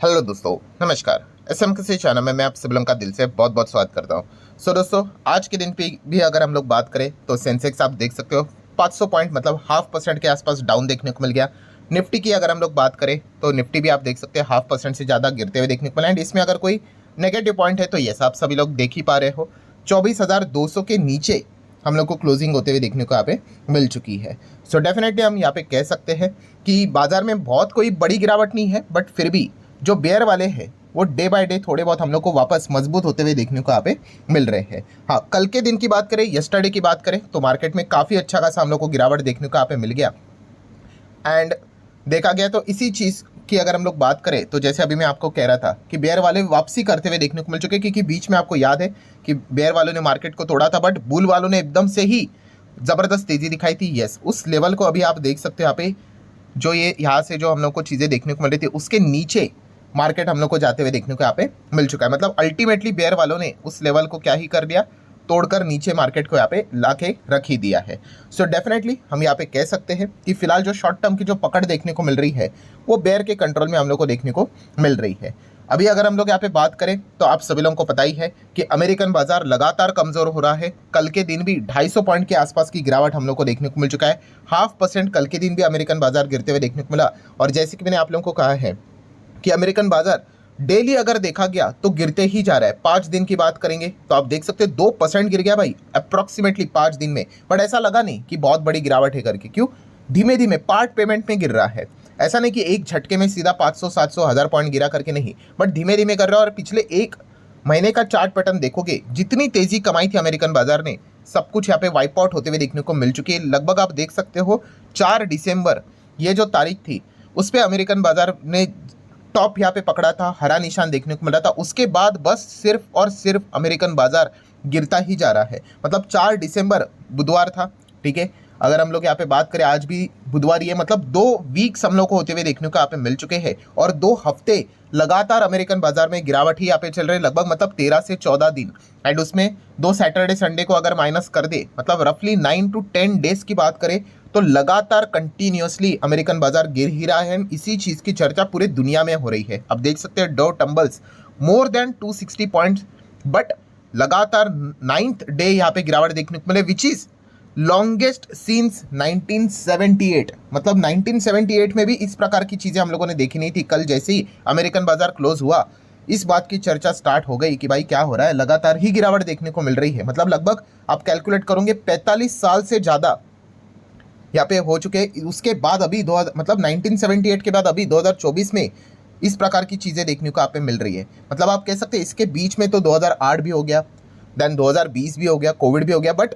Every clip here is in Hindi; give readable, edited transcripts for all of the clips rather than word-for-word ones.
हेलो दोस्तों, नमस्कार। एसएम किसी चैनल में मैं आप सभी लोगों का दिल से बहुत बहुत स्वागत करता हूं। दोस्तों, आज के दिन पे भी अगर हम लोग बात करें तो सेंसेक्स आप देख सकते हो 500 पॉइंट मतलब 0.5% के आसपास डाउन देखने को मिल गया। निफ्टी की अगर हम लोग बात करें तो निफ्टी भी आप देख सकते हैं 0.5% से ज़्यादा गिरते हुए देखने को मिला। एंड इसमें अगर कोई नेगेटिव पॉइंट है तो यस, आप सभी लोग देख ही पा रहे हो 24,200 के नीचे हम लोग को क्लोजिंग होते हुए देखने को यहाँ पे मिल चुकी है। सो डेफिनेटली हम यहाँ पे कह सकते हैं कि बाजार में बहुत कोई बड़ी गिरावट नहीं है, बट फिर भी जो बेयर वाले हैं वो डे बाय डे थोड़े बहुत हम लोग को वापस मजबूत होते हुए देखने को यहाँ पे मिल रहे हैं। हाँ, कल के दिन की बात करें, यस्टरडे की बात करें तो मार्केट में काफ़ी अच्छा खासा हम लोग को गिरावट देखने को यहाँ पे मिल गया। एंड देखा गया तो इसी चीज़ की अगर हम लोग बात करें तो जैसे अभी मैं आपको कह रहा था कि बेयर वाले वापसी करते हुए देखने को मिल चुके, क्योंकि बीच में आपको याद है कि बेयर वालों ने मार्केट को तोड़ा था, बट बुल वालों ने एकदम से ही ज़बरदस्त तेज़ी दिखाई थी। यस, उस लेवल को अभी आप देख सकते हो यहाँ पे, जो ये यहाँ से जो हम लोग को चीज़ें देखने को मिल रही थी उसके नीचे मार्केट हम लोग को जाते हुए देखने को यहाँ पे मिल चुका है। मतलब अल्टीमेटली बेयर वालों ने उस लेवल को क्या ही कर दिया, तोड़कर नीचे मार्केट को यहाँ पे ला के रख ही दिया है। सो डेफिनेटली हम यहाँ पे कह सकते हैं कि फिलहाल जो शॉर्ट टर्म की जो पकड़ देखने को मिल रही है वो बेयर के कंट्रोल में हम लोग को देखने को मिल रही है। अभी अगर हम लोग यहाँ पे बात करें तो आप सभी लोगों को पता ही है कि अमेरिकन बाजार लगातार कमजोर हो रहा है। कल के दिन भी 250 पॉइंट के आसपास की गिरावट हम लोग को देखने को मिल चुका है। 0.5% कल के दिन भी अमेरिकन बाजार गिरते हुए देखने को मिला। और जैसे कि मैंने आप लोगों को कहा है कि अमेरिकन बाजार डेली अगर देखा गया तो गिरते ही जा रहा है। 5 दिन की बात करेंगे तो आप देख सकते हैं 2% गिर गया भाई अप्रॉक्सीमेटली 5 दिन में। बट ऐसा लगा नहीं कि बहुत बड़ी गिरावट है करके, क्यों? धीमे धीमे पार्ट पेमेंट में गिर रहा है। ऐसा नहीं कि एक झटके में सीधा 500 700 1000 पॉइंट गिरा करके, नहीं, बट धीमे धीमे कर रहा है। और पिछले एक महीने का चार्ट पैटर्न देखोगे, जितनी तेजी कमाई थी अमेरिकन बाजार ने, सब कुछ यहाँ पे वाइप आउट होते हुए देखने को मिल चुकी है। लगभग आप देख सकते हो 4 दिसंबर ये जो तारीख थी उस पर अमेरिकन बाजार ने टॉप यहाँ पे पकड़ा था, हरा निशान देखने को मिला था। उसके बाद बस सिर्फ और सिर्फ अमेरिकन बाजार गिरता ही जा रहा है। मतलब 4 दिसंबर बुधवार था, ठीक है। अगर हम लोग यहाँ पे बात करें, आज भी बुधवार ही है, मतलब 2 वीक्स हम लोग को होते हुए देखने को यहाँ पे मिल चुके हैं। और 2 हफ्ते लगातार अमेरिकन बाजार में गिरावट ही यहाँ पे चल रही है, लगभग मतलब 13 से 14 दिन। एंड उसमें 2 सैटरडे संडे को अगर माइनस कर दे, मतलब रफली 9 to 10 डेज की बात करें तो लगातार कंटिन्यूअसली अमेरिकन बाजार गिर ही रहा है। इसी चीज़ की चर्चा पूरी दुनिया में हो रही है। अब देख सकते हैं Dow tumbles more than 260 points, but लगातार 9th डे यहाँ पे गिरावट देखने को मिले, विच इज़ लॉन्गेस्ट सीन्स 1978। मतलब 1978 में भी इस प्रकार की चीज़ें हम लोगों ने देखी नहीं थी। कल जैसे ही अमेरिकन बाजार क्लोज हुआ, इस बात की चर्चा स्टार्ट हो गई कि भाई क्या हो रहा है, लगातार ही गिरावट देखने को मिल रही है। मतलब लगभग आप कैलकुलेट करोगे 45 साल से ज़्यादा यहाँ पे हो चुके। उसके बाद अभी मतलब 1978 के बाद अभी 2024 में इस प्रकार की चीज़ें देखने को आप पे मिल रही है। मतलब आप कह सकते हैं इसके बीच में तो 2008 भी हो गया, देन 2020 भी हो गया, कोविड भी हो गया, बट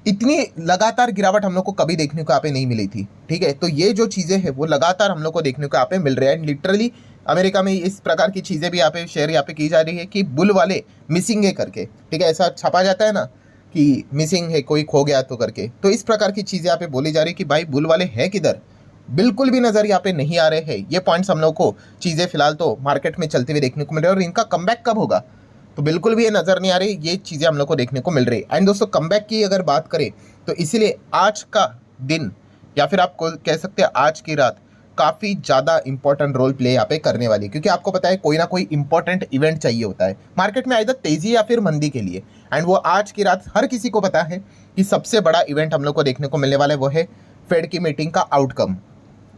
इतनी लगातार गिरावट हम लोग को कभी देखने को यहाँ पे नहीं मिली थी, ठीक है। तो ये जो चीज़ें हैं वो लगातार हम लोग को देखने को यहाँ पे मिल रही है। एंड लिटरली अमेरिका में इस प्रकार की चीज़ें भी यहाँ पे शेयर यहाँ पे की जा रही है कि बुल वाले मिसिंग है करके, ठीक है। ऐसा छपा जाता है ना कि मिसिंग है, कोई खो गया तो करके। तो इस प्रकार की चीज़ें यहाँ पे बोली जा रही है कि भाई बुल वाले हैं किधर, बिल्कुल भी नज़र यहाँ पे नहीं आ रहे हैं। ये पॉइंट्स हम लोग को चीज़ें फिलहाल तो मार्केट में चलते हुए देखने को मिल रही है। और इनका कमबैक कब होगा तो बिल्कुल भी ये नज़र नहीं आ रही, ये चीज़ें हम लोग को देखने को मिल रही है। एंड दोस्तों, कमबैक की अगर बात करें तो इसीलिए आज का दिन या फिर आप कह सकते हैं आज की रात काफ़ी ज़्यादा इंपॉर्टेंट रोल प्ले यहाँ पे करने वाली है। क्योंकि आपको पता है कोई ना कोई इंपॉर्टेंट इवेंट चाहिए होता है मार्केट में, आइदर तेज़ी या फिर मंदी के लिए। एंड वो आज की रात हर किसी को पता है कि सबसे बड़ा इवेंट हम लोग को देखने को मिलने वाला है, वो है फेड की मीटिंग का आउटकम।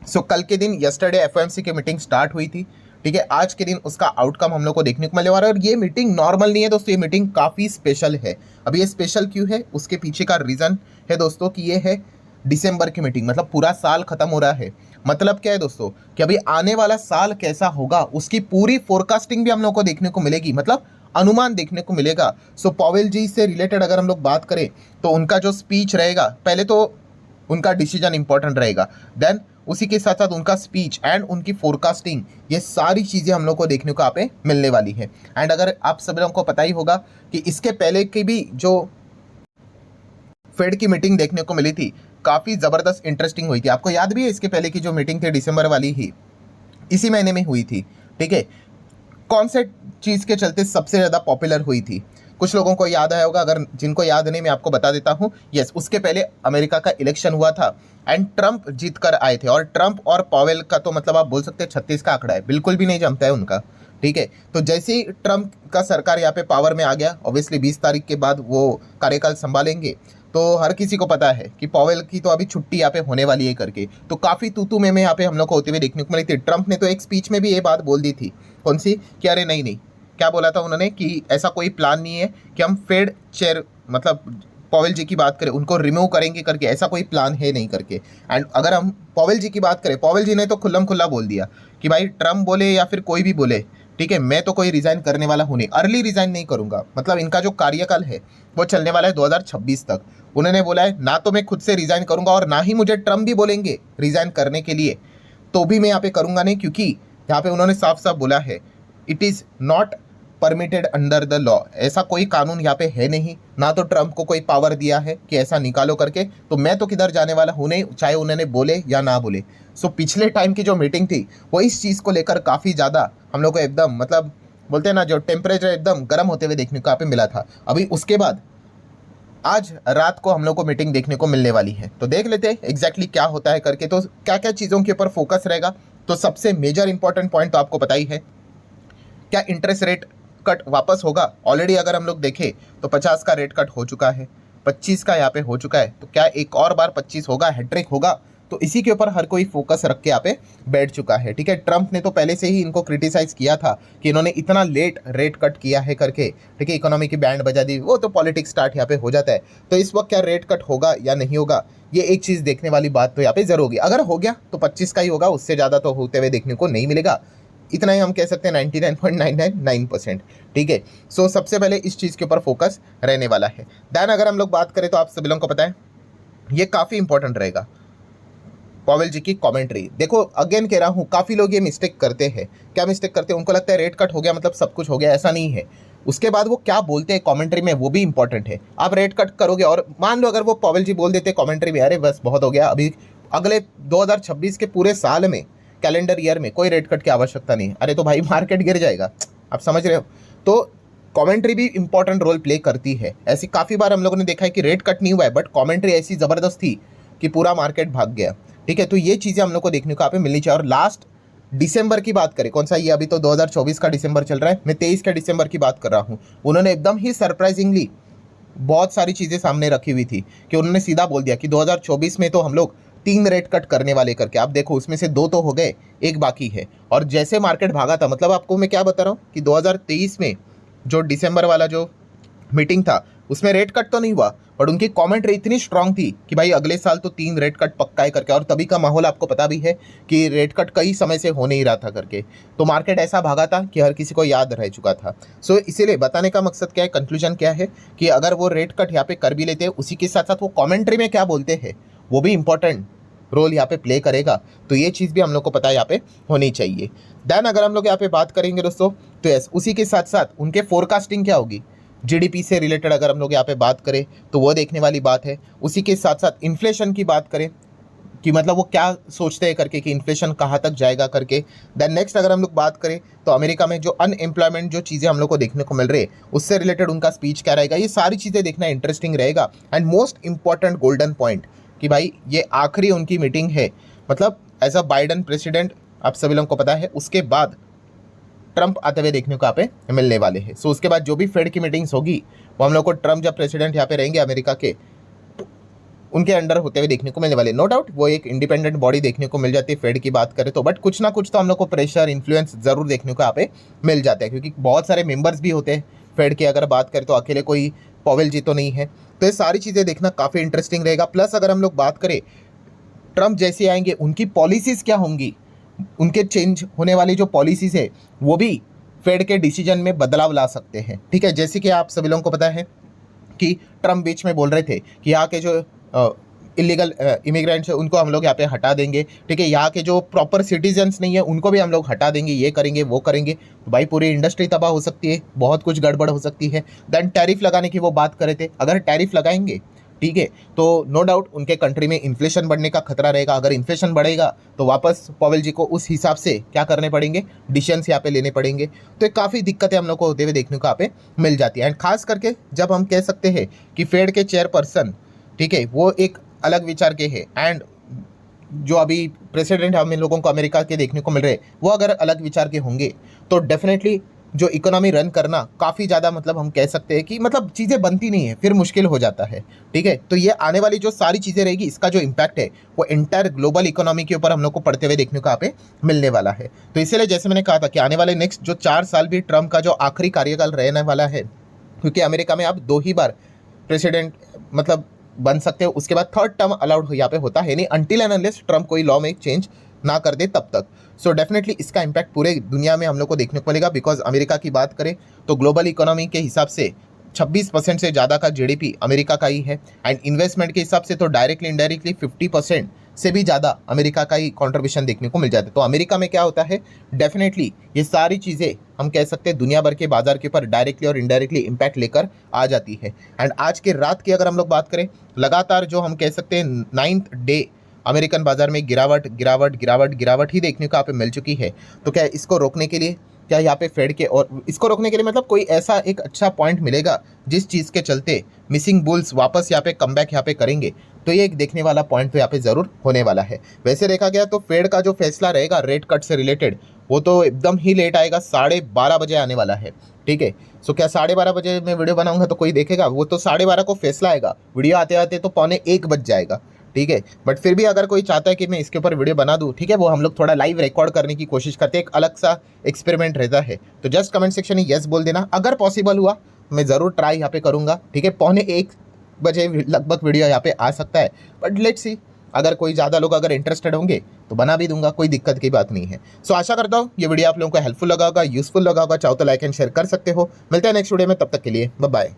सो कल के दिन यस्टरडे एफओएमसी की मीटिंग स्टार्ट हुई थी, ठीक है। आज के दिन उसका आउटकम हम लोग को देखने को मिलने वाला है। और ये मीटिंग नॉर्मल नहीं है दोस्तों, ये मीटिंग काफ़ी स्पेशल है। अब ये स्पेशल क्यों है, उसके पीछे का रीज़न है दोस्तों कि ये है दिसंबर की मीटिंग। मतलब पूरा साल खत्म हो रहा है। मतलब क्या है दोस्तों कि अभी आने वाला साल कैसा होगा उसकी पूरी फोरकास्टिंग भी हम लोग को देखने को मिलेगी, मतलब अनुमान देखने को मिलेगा। सो पॉवेल जी से रिलेटेड अगर हम लोग बात करें तो उनका जो स्पीच रहेगा, पहले तो उनका डिसीजन इंपॉर्टेंट रहेगा, देन उसी के साथ साथ उनका स्पीच एंड उनकी फोरकास्टिंग, ये सारी चीज़ें हम लोग को देखने को यहाँ पे मिलने वाली है। एंड अगर आप सभी लोगों को पता ही होगा कि इसके पहले की भी जो फेड की मीटिंग देखने को मिली थी काफ़ी ज़बरदस्त इंटरेस्टिंग हुई थी। आपको याद भी है इसके पहले की जो मीटिंग थी दिसंबर वाली ही इसी महीने में हुई थी, ठीक है। कौन से चीज़ के चलते सबसे ज़्यादा पॉपुलर हुई थी? कुछ लोगों को याद आया होगा, अगर जिनको याद नहीं मैं आपको बता देता हूँ। यस, उसके पहले अमेरिका का इलेक्शन हुआ था एंड ट्रंप जीत कर आए थे, और ट्रंप और पॉवेल का तो मतलब आप बोल सकते हैं 36 का आंकड़ा है, बिल्कुल भी नहीं जमता है उनका। ठीक है, तो जैसे ही ट्रंप का सरकार यहाँ पे पावर में आ गया, ऑब्वियसली 20 तारीख के बाद वो कार्यकाल संभालेंगे, तो हर किसी को पता है कि पॉवेल की तो अभी छुट्टी यहाँ पे होने वाली है करके, तो काफ़ी तू में यहाँ पे हम लोग को होते हुए देखने को मिली थी। ट्रंप ने तो एक स्पीच में भी ये बात बोल दी थी, कौन सी, कि अरे नहीं नहीं, क्या बोला था उन्होंने कि ऐसा कोई प्लान नहीं है कि हम फेड चेयर मतलब पॉवेल जी की बात करें उनको रिमूव करेंगे करके, ऐसा कोई प्लान है नहीं करके। एंड अगर हम पॉवेल जी की बात करें, पॉवेल जी ने तो खुल्लम खुल्ला बोल दिया कि भाई ट्रंप बोले या फिर कोई भी बोले, ठीक है, मैं तो कोई रिजाइन करने वाला हूँ नहीं, अर्ली रिजाइन नहीं करूंगा। मतलब इनका जो कार्यकाल है वो चलने वाला है 2026 तक। उन्होंने बोला है ना तो मैं खुद से रिजाइन करूंगा और ना ही मुझे ट्रंप भी बोलेंगे रिजाइन करने के लिए, तो भी मैं यहाँ पे करूंगा नहीं, क्योंकि यहाँ पे उन्होंने साफ साफ बोला है it is not permitted under the law. ऐसा कोई कानून यहाँ पे है नहीं, ना तो ट्रंप को कोई पावर दिया है कि ऐसा निकालो करके, तो मैं तो किधर जाने वाला हूँ नहीं, चाहे उन्होंने बोले या ना बोले। सो पिछले टाइम की जो मीटिंग थी वो इस चीज़ को लेकर काफ़ी ज़्यादा हम लोग को एकदम मतलब बोलते हैं ना, जो टेम्परेचर एकदम गर्म होते हुए देखने को यहाँ पे मिला था। अभी उसके बाद आज रात को हम लोग को मीटिंग देखने को मिलने वाली है, तो देख लेते हैं एग्जैक्टली क्या होता है करके, तो क्या क्या चीज़ों के ऊपर फोकस रहेगा। तो सबसे मेजर इंपॉर्टेंट पॉइंट तो आपको पता ही है, क्या इंटरेस्ट रेट कट वापस होगा। ऑलरेडी अगर हम लोग देखें तो 50 का रेट कट हो चुका है, 25 का यहाँ पे हो चुका है, तो क्या एक और बार 25 होगा, हैट्रिक होगा, तो इसी के ऊपर हर कोई फोकस रख के यहाँ पे बैठ चुका है। ठीक है, ट्रंप ने तो पहले से ही इनको क्रिटिसाइज किया था कि इन्होंने इतना लेट रेट कट किया है करके, ठीक है, इकोनॉमी की बैंड बजा दी, वो तो पॉलिटिक्स स्टार्ट यहाँ पे हो जाता है। तो इस वक्त क्या रेट कट होगा या नहीं होगा, ये एक चीज़ देखने वाली बात तो यहाँ पे जरूर होगी। अगर हो गया तो 25 का ही होगा, उससे ज़्यादा तो होते हुए देखने को नहीं मिलेगा, इतना ही हम कह सकते हैं 99.999%। ठीक है, सो सबसे पहले इस चीज़ के ऊपर फोकस रहने वाला है। दैन अगर हम लोग बात करें तो आप सभी लोगों को पता है ये काफ़ी इंपॉर्टेंट रहेगा, पॉवेल जी की कमेंट्री। देखो अगेन कह रहा हूँ, काफ़ी लोग ये मिस्टेक करते हैं। क्या मिस्टेक करते हैं, उनको लगता है रेट कट हो गया मतलब सब कुछ हो गया, ऐसा नहीं है। उसके बाद वो क्या बोलते हैं कमेंट्री में, वो भी इंपॉर्टेंट है। आप रेट कट करोगे और मान लो अगर वो पॉवेल जी बोल देते कमेंट्री में अरे बस बहुत हो गया, अभी अगले 2026 के पूरे साल में, कैलेंडर ईयर में कोई रेट कट की आवश्यकता नहीं, अरे तो भाई मार्केट गिर जाएगा, आप समझ रहे हो। तो कमेंट्री भी इंपॉर्टेंट रोल प्ले करती है। ऐसी काफ़ी बार हम लोगों ने देखा है कि रेट कट नहीं हुआ है बट कमेंट्री ऐसी ज़बरदस्त थी कि पूरा मार्केट भाग गया। ठीक है, तो ये चीज़ें हम लोग को देखने को यहाँ पे मिलनी चाहिए। और लास्ट दिसंबर की बात करें, कौन सा ये अभी तो 2024 का दिसंबर चल रहा है, मैं 23 के दिसंबर की बात कर रहा हूँ, उन्होंने एकदम ही सरप्राइजिंगली बहुत सारी चीज़ें सामने रखी हुई थी कि उन्होंने सीधा बोल दिया कि 2024 में तो हम लोग 3 रेट कट करने वाले करके। आप देखो उसमें से 2 तो हो गए, एक बाकी है। और जैसे मार्केट भागा था, मतलब आपको मैं क्या बता रहा हूँ कि 2023 में जो दिसंबर वाला जो मीटिंग था उसमें रेट कट तो नहीं हुआ, बट उनकी कमेंट्री इतनी स्ट्रांग थी कि भाई अगले साल तो 3 रेट कट पक्का है करके। और तभी का माहौल आपको पता भी है कि रेट कट कई समय से हो नहीं रहा था करके, तो मार्केट ऐसा भागा था कि हर किसी को याद रह चुका था। सो इसीलिए बताने का मकसद क्या है, कंक्लूजन क्या है कि अगर वो रेट कट यहाँ पे कर भी लेते हैं, उसी के साथ साथ वो कमेंट्री में क्या बोलते हैं वो भी इंपॉर्टेंट रोल यहाँ पे प्ले करेगा। तो ये चीज़ भी हम लोग को पता है यहाँ पे होनी चाहिए। देन अगर हम लोग यहाँ पे बात करेंगे दोस्तों, तो यस उसी के साथ साथ उनके फोरकास्टिंग क्या होगी, जीडीपी से रिलेटेड अगर हम लोग यहाँ पे बात करें तो वो देखने वाली बात है। उसी के साथ साथ इन्फ्लेशन की बात करें कि मतलब वो क्या सोचते हैं करके कि इन्फ्लेशन कहाँ तक जाएगा करके। देन नेक्स्ट अगर हम लोग बात करें तो अमेरिका में जो अनएम्प्लॉयमेंट जो चीज़ें हम लोग को देखने को मिल रही है उससे रिलेटेड उनका स्पीच क्या रहेगा, ये सारी चीज़ें देखना इंटरेस्टिंग रहेगा। And most important golden point कि भाई ये आखिरी उनकी मीटिंग है, मतलब एज अ बाइडन प्रेसिडेंट आप सभी लोगों को पता है, उसके बाद ट्रंप आते हुए देखने को यहाँ पे मिलने वाले हैं। सो उसके बाद जो भी फेड की मीटिंग्स होगी वो हम लोग को ट्रंप जब प्रेसिडेंट यहाँ पे रहेंगे अमेरिका के, तो उनके अंडर होते हुए देखने को मिलने वाले। नो डाउट वो एक इंडिपेंडेंट बॉडी देखने को मिल जाती है फेड की बात करें तो, बट कुछ ना कुछ तो हम लोग को प्रेशर इन्फ्लुएंस जरूर देखने को यहाँ पे मिल जाता है, क्योंकि बहुत सारे मेंबर्स भी होते हैं फेड के। अगर बात करें तो अकेले कोई पॉवेल जी तो नहीं है, तो ये सारी चीज़ें देखना काफ़ी इंटरेस्टिंग रहेगा। प्लस अगर हम लोग बात करें ट्रंप जैसे आएंगे उनकी पॉलिसीज़ क्या होंगी, उनके चेंज होने वाली जो पॉलिसीज़ है वो भी फेड के डिसीजन में बदलाव ला सकते हैं। ठीक है, जैसे कि आप सभी लोगों को पता है कि ट्रंप बीच में बोल रहे थे कि यहाँ के जो इलीगल इमिग्रेंट्स है उनको हम लोग यहाँ पे हटा देंगे। ठीक है, यहाँ के जो प्रॉपर सिटीजन्स नहीं है उनको भी हम लोग हटा देंगे, ये करेंगे वो करेंगे। तो भाई पूरी इंडस्ट्री तबाह हो सकती है, बहुत कुछ गड़बड़ हो सकती है। देन टैरिफ लगाने की वो बात कर रहे थे, अगर टैरिफ लगाएंगे ठीक है। तो नो डाउट उनके कंट्री में इन्फ्लेशन बढ़ने का खतरा रहेगा। अगर इन्फ्लेशन बढ़ेगा तो वापस पॉवेल जी को उस हिसाब से क्या करने पड़ेंगे, डिसीजंस यहाँ पे लेने पड़ेंगे। तो काफ़ी दिक्कतें हम लोग को होते हुए देखने को यहाँ पे मिल जाती है। एंड खास करके जब हम कह सकते हैं कि फेड के चेयरपर्सन, ठीक है, वो एक अलग विचार के हैं, एंड जो अभी प्रेसिडेंट हम इन लोगों को अमेरिका के देखने को मिल रहे हैं वो अगर अलग विचार के होंगे तो डेफिनेटली जो इकोनॉमी रन करना काफ़ी ज़्यादा मतलब हम कह सकते हैं कि मतलब चीज़ें बनती नहीं है, फिर मुश्किल हो जाता है। ठीक है, तो ये आने वाली जो सारी चीज़ें रहेगी इसका जो इम्पैक्ट है वो एंटायर ग्लोबल इकोनॉमी के ऊपर हम लोग को पड़ते हुए देखने को यहाँ पे मिलने वाला है। तो इसीलिए जैसे मैंने कहा था कि आने वाले नेक्स्ट जो 4 साल भी ट्रम्प का जो आखिरी कार्यकाल रहने वाला है, क्योंकि अमेरिका में आप 2 ही बार प्रेसिडेंट मतलब बन सकते हो, उसके बाद थर्ड टर्म अलाउड यहाँ पे होता है नहीं, अनटिल एंड अनलेस ट्रम्प कोई लॉ में चेंज ना कर दे तब तक। सो डेफिनेटली इसका इम्पैक्ट पूरे दुनिया में हम लोग को देखने को मिलेगा। बिकॉज अमेरिका की बात करें तो ग्लोबल इकोनॉमी के हिसाब से 26% से ज़्यादा का जीडीपी अमेरिका का ही है, एंड इन्वेस्टमेंट के हिसाब से तो डायरेक्टली इनडायरेक्टली 50% से भी ज़्यादा अमेरिका का ही कंट्रीब्यूशन देखने को मिल जाता है। तो अमेरिका में क्या होता है, डेफिनेटली ये सारी चीज़ें हम कह सकते हैं दुनिया भर के बाजार के ऊपर डायरेक्टली और इनडायरेक्टली इम्पैक्ट लेकर आ जाती है। एंड आज के रात की अगर हम लोग बात करें, लगातार जो हम कह सकते हैं 9th डे अमेरिकन बाजार में गिरावट गिरावट गिरावट गिरावट ही देखने को यहाँ पे मिल चुकी है। तो क्या इसको रोकने के लिए, क्या यहाँ पे फेड के, और इसको रोकने के लिए मतलब कोई ऐसा एक अच्छा पॉइंट मिलेगा जिस चीज़ के चलते मिसिंग बुल्स वापस यहाँ पे कमबैक यहाँ पे करेंगे, तो ये एक देखने वाला पॉइंट तो यहाँ पे ज़रूर होने वाला है। वैसे देखा गया तो फेड का जो फैसला रहेगा रेट कट से रिलेटेड वो तो एकदम ही लेट आएगा, 12:30 बजे आने वाला है। ठीक है, सो क्या 12:30 बजे मैं वीडियो बनाऊंगा तो कोई देखेगा? वो तो 12:30 को फैसला आएगा, वीडियो आते आते तो 12:45 बज जाएगा। ठीक है, बट फिर भी अगर कोई चाहता है कि मैं इसके ऊपर वीडियो बना दूं, ठीक है, वो हम लोग थोड़ा लाइव रिकॉर्ड करने की कोशिश करते हैं, एक अलग सा एक्सपेरिमेंट रहता है। तो जस्ट कमेंट सेक्शन में यस बोल देना, अगर पॉसिबल हुआ मैं ज़रूर ट्राई यहाँ पे करूँगा। ठीक है, 12:45 बजे लगभग वीडियो यहाँ पे आ सकता है, बट लेट्स सी, अगर कोई ज़्यादा लोग अगर इंटरेस्टेड होंगे तो बना भी दूंगा, कोई दिक्कत की बात नहीं है। सो आशा करता हूँ ये वीडियो आप लोगों को हेल्पफुल लगा होगा, यूजफुल लगा होगा। चाहो तो लाइक एंड शेयर कर सकते हो। मिलते हैं नेक्स्ट वीडियो में, तब तक के लिए बाय बाय।